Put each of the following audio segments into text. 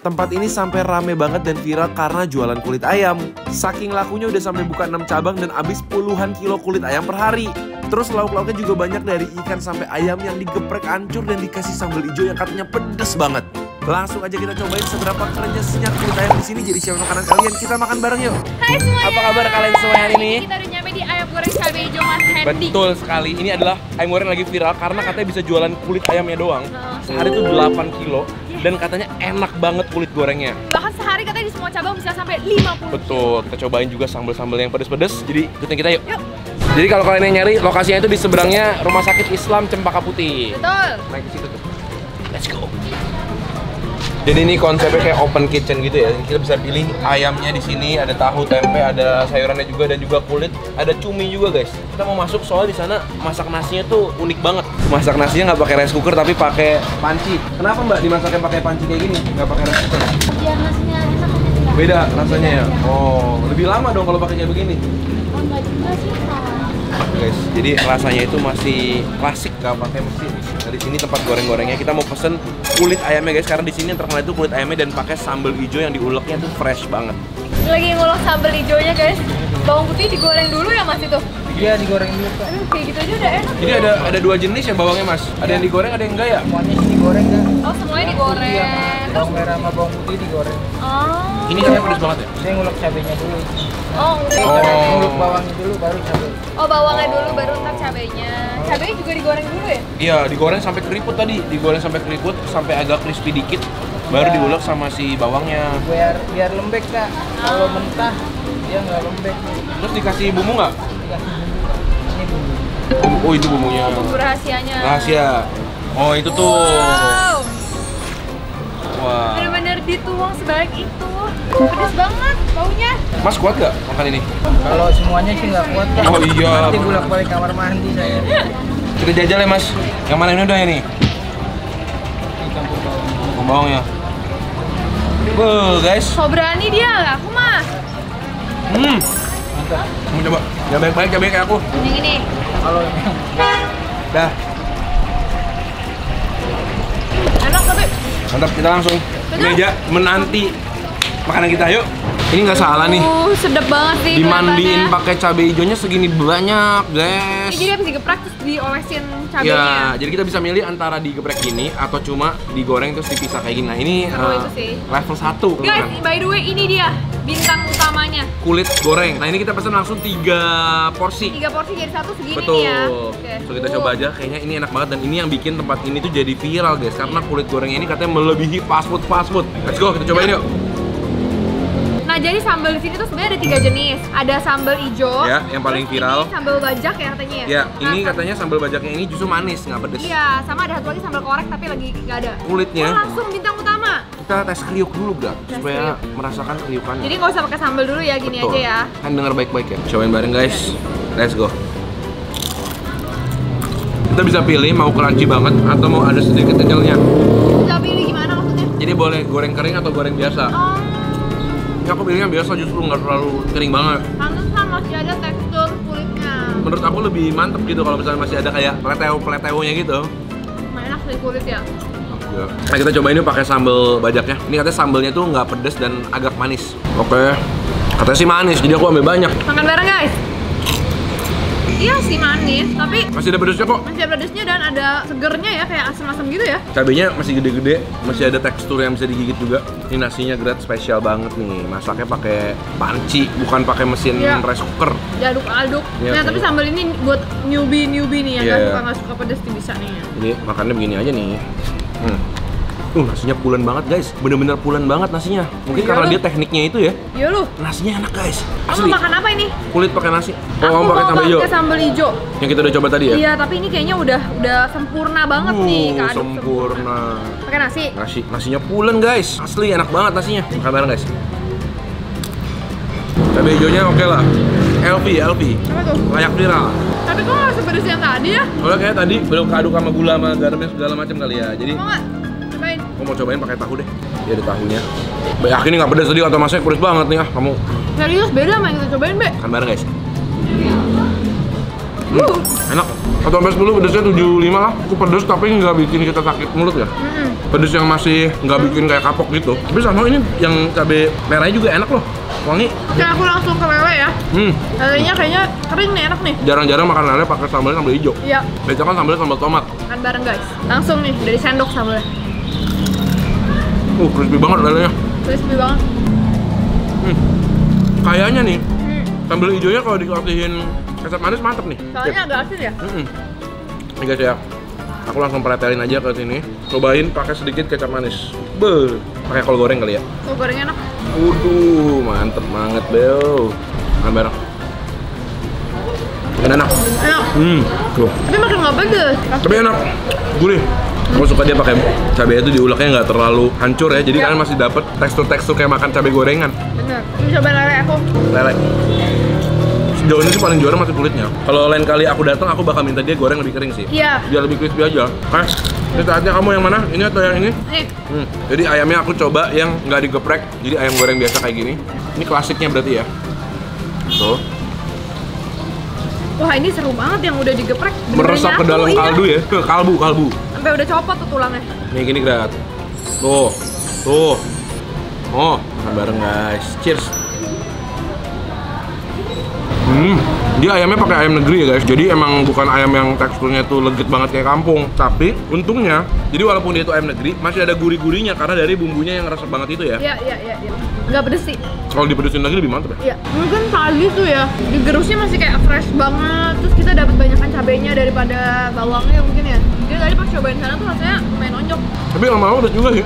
Tempat ini sampai rame banget dan viral karena jualan kulit ayam. Saking lakunya udah sampai buka 6 cabang dan habis puluhan kilo kulit ayam per hari. Terus lauk-lauknya juga banyak dari ikan sampai ayam yang digeprek hancur dan dikasih sambal hijau yang katanya pedes banget. Langsung aja kita cobain seberapa kerennya kulit ayam di sini. Jadi siapa makanan kalian? Kita makan bareng yuk. Hai semuanya. Apa kabar kalian semua hari ini? Kita udah nyampe di ayam goreng cabai hijau Mas Hendy. Betul sekali. Ini adalah ayam goreng lagi viral karena katanya bisa jualan kulit ayamnya doang. Sehari tuh 8 kilo dan katanya enak banget kulit gorengnya. Bahkan sehari katanya di semua cabang bisa sampai 50. Betul. Kita cobain juga sambal-sambal yang pedes-pedes. Jadi ikutin kita yuk. Jadi kalau kalian yang nyari, lokasinya itu di seberangnya Rumah Sakit Islam Cempaka Putih. Betul. Naik ke situ tuh. Let's go. Jadi ini konsepnya kayak open kitchen gitu ya. Kita bisa pilih ayamnya di sini, ada tahu, tempe, ada sayurannya juga dan juga kulit, ada cumi juga guys. Kita mau masuk soalnya di sana masak nasinya tuh unik banget. Masak nasinya nggak pakai rice cooker tapi pakai panci. Kenapa Mbak dimasaknya pakai panci kayak gini? Nggak pakai rice cooker? Biar nasinya enak aja. Beda rasanya ya. Oh, lebih lama dong kalau pakai kayak begini. Oh enggak juga sih. Guys, jadi rasanya itu masih klasik nggak pakai mesin. Nah, di sini tempat goreng-gorengnya kita mau pesen kulit ayamnya guys, karena di sini yang terkenal itu kulit ayamnya dan pakai sambal hijau yang diuleknya tuh fresh banget. Lagi ngulek sambal hijaunya guys. Bawang putih digoreng dulu ya Mas itu? Iya, digoreng dulu Kak. Aduh kayak gitu aja udah enak. Jadi ada dua jenis ya bawangnya Mas. Ada yang digoreng, ada yang enggak ya? Semuanya sih digoreng Kak. Oh semuanya digoreng. Iya, Terus bawang merah sama bawang putih digoreng. oh. Ini katanya pedas banget ya? Saya ngulek cabenya dulu. Oh udah. Oh. Ngulek bawangnya dulu baru cabai. Oh bawangnya dulu baru ntar cabenya. Cabenya juga digoreng dulu ya? Iya, digoreng sampai keriput tadi. Digoreng sampai keriput, sampai agak crispy dikit. Baru Iya. diulek sama si bawangnya. Biar lembek Kak. Kalau mentah dia nggak lembek. Terus dikasih bumbu nggak? Dikasih bumbu Kak. Ini bumbu. Oh itu bumbunya. Bumbu rahasianya. Rahasia. Oh itu tuh. Wow. Wah. Bener-bener dituang sebaik itu. Pedes banget baunya. Mas kuat gak makan ini? Kalau semuanya sih nggak kuat Kak. Oh iya. Nanti bolak-balik kamar mandi saya. Kita jajal ya Mas. Yang mana ini udah ini? Dicampur bawang. Bawang ya. Guys. So berani dia nggak? Aku mah. Mantap. Mau coba. Yang baik-baik kayak aku. Yang ini. Kalau Dah. Enak tapi. Mantap, kita langsung ke meja menanti makanan kita. Yuk. Ini nggak salah nih. Sedap banget sih. Dimandiin kelihatannya. pakai cabai hijaunya segini banyak, guys. Jadi habis digeprek terus diolesin cabenya. Ya, jadi kita bisa milih antara digeprek gini atau cuma digoreng terus dipisah kayak gini. Nah, ini Seru itu sih. level 1. Guys, by the way ini dia bintang utamanya. Kulit goreng. Nah, ini kita pesan langsung 3 porsi. 3 porsi jadi satu segini Betul. nih ya. Oke. So kita coba aja, kayaknya ini enak banget dan ini yang bikin tempat ini tuh jadi viral guys karena kulit gorengnya ini katanya melebihi fast food. Let's go, kita cobain yuk. Nah, jadi sambal di sini tuh sebenarnya ada 3 jenis. Ada sambal hijau. Ya, yang paling terus viral. Ini sambal bajak ya katanya ya. Ya, Nah, ini katanya sambal bajaknya ini justru manis, nggak pedes. Iya, sama ada satu lagi sambal korek tapi lagi nggak ada. Kulitnya. Oh, langsung bintang utama. Kita tes kriuk dulu gak? Tes Supaya kriuk. merasakan kriukannya. Jadi nggak usah pakai sambal dulu ya, gini Betul. aja ya. Kan denger baik-baik ya. Cobain bareng guys. Let's go. Kita bisa pilih mau crunchy banget atau mau ada sedikit kenyalnya. Bisa pilih gimana maksudnya? Jadi boleh goreng kering atau goreng biasa. Oh, Ini aku pilihnya biasa justru nggak terlalu kering banget. pantesan masih ada tekstur kulitnya. Menurut aku lebih mantep gitu kalau misalnya masih ada kayak pleteo-pleteonya gitu. Enak sih kulit ya. Ya. Nah kita cobain ini pakai sambal bajaknya. Ini katanya sambalnya tuh nggak pedes dan agak manis. Oke. Katanya sih manis, jadi aku ambil banyak. Makan bareng guys. Iya sih manis, tapi Masih ada pedesnya kok. masih ada pedasnya dan ada segernya ya, kayak asam-asam gitu ya. Cabenya masih gede-gede, masih ada tekstur yang bisa digigit juga. Ini nasinya grade spesial banget nih. Masaknya pakai panci, bukan pakai mesin Iya. rice cooker. Diaduk-aduk. Iya, Nah, tapi iya. sambal ini buat newbie nih yang Iya. nggak suka pedas tuh bisa nih. Jadi makannya begini aja nih. Nasinya pulen banget guys, bener-bener pulen banget nasinya. Mungkin Iya karena loh. dia tekniknya itu ya. Iya lu. Nasinya enak guys. Kamu Asli. makan apa ini? Kulit pakai nasi. Aku kamu mau pakai sambal hijau. pakai sambal hijau. Yang kita udah coba tadi ya? Iya, tapi ini kayaknya udah sempurna banget nih, keaduk Sempurna. Pakai nasi. Nasinya pulen guys. Asli enak banget nasinya. Makan bareng guys. Cabai hijaunya oke lah. LV. Apa tuh? Layak viral. Tapi kok nggak sepedes yang tadi ya? Soalnya kayak tadi belum keaduk sama gula sama garamnya segala macam kali ya. Jadi Mau nggak? Cobain. aku mau cobain pakai tahu deh. Ya ada tahunya. Yakin ini nggak pedas tadi kata masnya pedas banget nih ah kamu. Serius beda sama yang kita cobain, Be. Makan bareng guys. Enak. 1 sampai 10 pedesnya 75 lah. Aku pedes tapi nggak bikin kita sakit mulut ya. Pedes yang masih nggak bikin kayak kapok gitu. Tapi sama ini yang cabai merahnya juga enak loh. Wangi. Oke, aku langsung ke lele ya. Lelenya kayaknya kering nih, enak nih. Jarang-jarang makan lele pakai sambal hijau. Iya. Biasanya kan sambalnya sambal tomat. Makan bareng guys. Langsung nih dari sendok sambalnya. Crispy banget lelenya. Crispy banget. Kayaknya nih, sambal hijaunya kalau dikasihin kecap manis mantep nih. Soalnya agak asin ya. Nih guys ya, aku langsung pretelin aja ke sini. Cobain pakai sedikit kecap manis. Pakai kol goreng kali ya. Kol gorengnya enak. Waduh, mantep banget Bel. Makan bareng. Enak. Enak. Tuh. Tapi makin nggak pedes. Tapi enak, gurih. Aku suka dia pakai cabai itu diuleknya nggak terlalu hancur ya, jadi kalian masih dapat tekstur-tekstur kayak makan cabai gorengan. Bener. Ini coba lele aku. Lele. Sejauh ini sih paling juara masih kulitnya. Kalau lain kali aku datang, aku bakal minta dia goreng lebih kering sih. Iya. Biar lebih crispy aja. Ini saatnya kamu yang mana? Ini atau yang ini? Nih. Jadi ayamnya aku coba yang nggak digeprek, jadi ayam goreng biasa kayak gini. Ini klasiknya berarti ya. Tuh. Wah, ini seru banget yang udah digeprek. Meresap ke dalam kaldu ya. Kalbu. Sampai udah copot tuh tulangnya. Nih gini Grat. Tuh. Oh, makan bareng guys. Cheers. Dia ayamnya pakai ayam negeri ya guys. Jadi emang bukan ayam yang teksturnya tuh legit banget kayak kampung. Tapi untungnya, jadi walaupun dia itu ayam negeri, masih ada gurih-gurihnya karena dari bumbunya yang resep banget itu ya. Iya. Nggak pedes sih. Kalau dipedesin lagi lebih mantap ya. Iya. Mungkin tadi tuh ya, digerusnya masih kayak fresh banget. Terus kita dapat banyakan cabenya daripada bawangnya mungkin ya. Jadi tadi pas cobain sana tuh rasanya lumayan nonjok. Tapi lama-lama udah juga sih.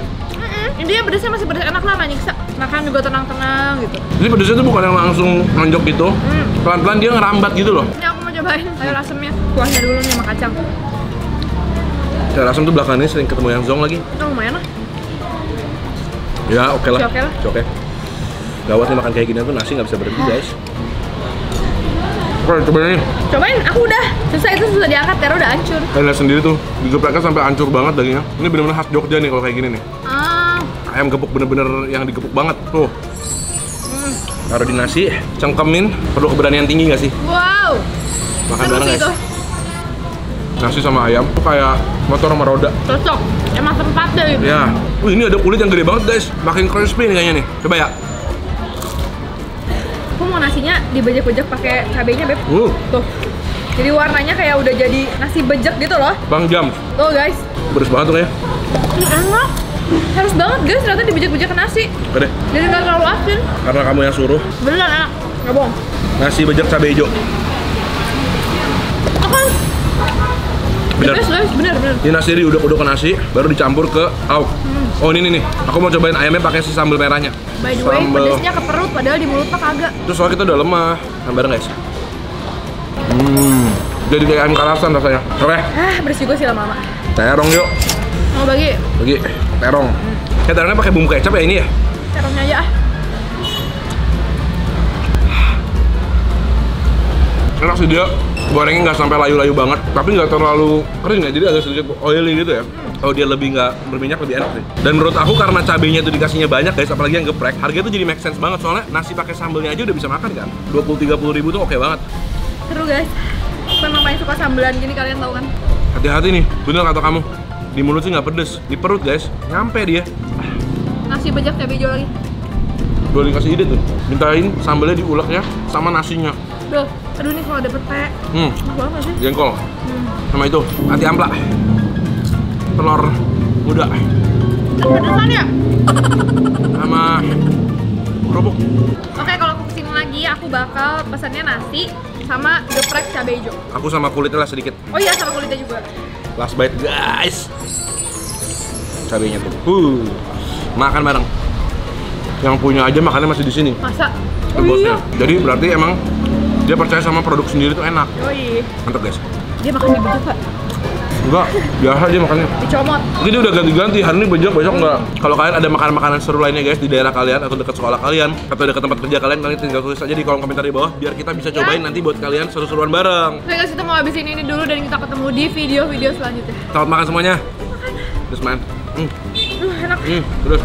Intinya pedesnya masih pedes enak lah, nggak nyiksa. Makan juga tenang-tenang gitu. Jadi pedesnya tuh bukan yang langsung nonjok gitu. Pelan-pelan dia ngerambat gitu loh. Ini aku mau cobain sayur asemnya. Kuahnya dulu nih sama kacang. Sayur asem tuh belakangan ini sering ketemu yang zong lagi. Itu lumayan lah. Ya oke lah. Oke lah. Oke. Gawat nih makan kayak gini tuh nasi nggak bisa berhenti guys. Oke, cobain nih. Cobain, aku udah. Susah itu susah diangkat karena udah hancur. Kalian lihat sendiri tuh, digepreknya sampai hancur banget dagingnya. Ini bener-bener khas Jogja nih kalau kayak gini nih. Ayam gepuk bener-bener yang digepuk banget tuh. Taruh di nasi, cengkemin. Perlu keberanian tinggi nggak sih? Wow. Makan Seru bareng sih guys. itu. Nasi sama ayam tuh kayak motor sama roda. Cocok. Emang tempat deh. Ya. Ini ada kulit yang gede banget guys. Makin crispy nih kayaknya nih. Coba ya. Aku mau nasinya dibejek-bejek pakai cabenya, Beb. Tuh. Jadi warnanya kayak udah jadi nasi bejek gitu loh. Bang Jam. Tuh guys. Beres banget tuh kayaknya. Ini enak. Harus banget guys, ternyata dibejek-bejek ke nasi. Oke deh. Jadi nggak terlalu asin. Karena kamu yang suruh. Beneran enak. Nggak bohong. Nasi bejek cabai hijau. Apa? Bener. Guys, bener. Ini nasi diuduk-uduk ke nasi, baru dicampur ke lauk. Oh ini nih. Aku mau cobain ayamnya pakai si sambal merahnya. By the way, pedesnya ke perut, padahal di mulut mah kagak. Terus soalnya kita udah lemah. Makan bareng guys. Jadi kayak ayam karasan rasanya. Oke. Beres juga sih lama-lama. Terong yuk. Mau bagi? Bagi terong. Kayak terongnya pakai bumbu kecap ya ini ya? Terongnya aja ah. Enak sih dia. Gorengnya nggak sampai layu-layu banget, tapi nggak terlalu kering ya, jadi agak sedikit oily gitu ya. Kalau dia lebih nggak berminyak lebih enak sih. Dan menurut aku karena cabenya itu dikasihnya banyak guys, apalagi yang geprek, harganya tuh jadi make sense banget soalnya nasi pakai sambelnya aja udah bisa makan kan. 20-30 ribu tuh oke banget. Seru guys. Memang paling suka sambelan gini, kalian tahu kan? Hati-hati nih, bener kata kamu. Di mulut sih nggak pedes, di perut guys, nyampe dia. Nasi bejek cabai hijau lagi. Boleh dikasih ide tuh, mintain sambelnya diulek ya sama nasinya. Duh, aduh nih kalau dapet teh. Enak banget gak sih? Jengkol. Sama itu, ati ampla. Telur muda. Pedesan ya? Sama kerupuk. Oke, kalau aku kesini lagi, aku bakal pesannya nasi sama geprek cabai hijau. Aku sama kulitnya lah sedikit. Oh iya, sama kulitnya juga. Last bite guys. Cabenya tuh. Makan bareng. Yang punya aja makannya masih di sini. Masa? Oh, bosnya. Jadi berarti emang dia percaya sama produk sendiri tuh enak. Yoi. Mantap guys. Dia makan di bejek Pak? Enggak, biasa dia makannya. Dicomot. Jadi udah ganti-ganti, hari ini bejek, besok enggak. Kalau kalian ada makanan-makanan seru lainnya guys di daerah kalian atau dekat sekolah kalian atau dekat tempat kerja kalian tinggal tulis aja di kolom komentar di bawah biar kita bisa cobain nanti buat kalian seru-seruan bareng. Oke guys, kita mau habisin ini dulu dan kita ketemu di video-video selanjutnya. Selamat makan semuanya. Terus man. Enak. Terus.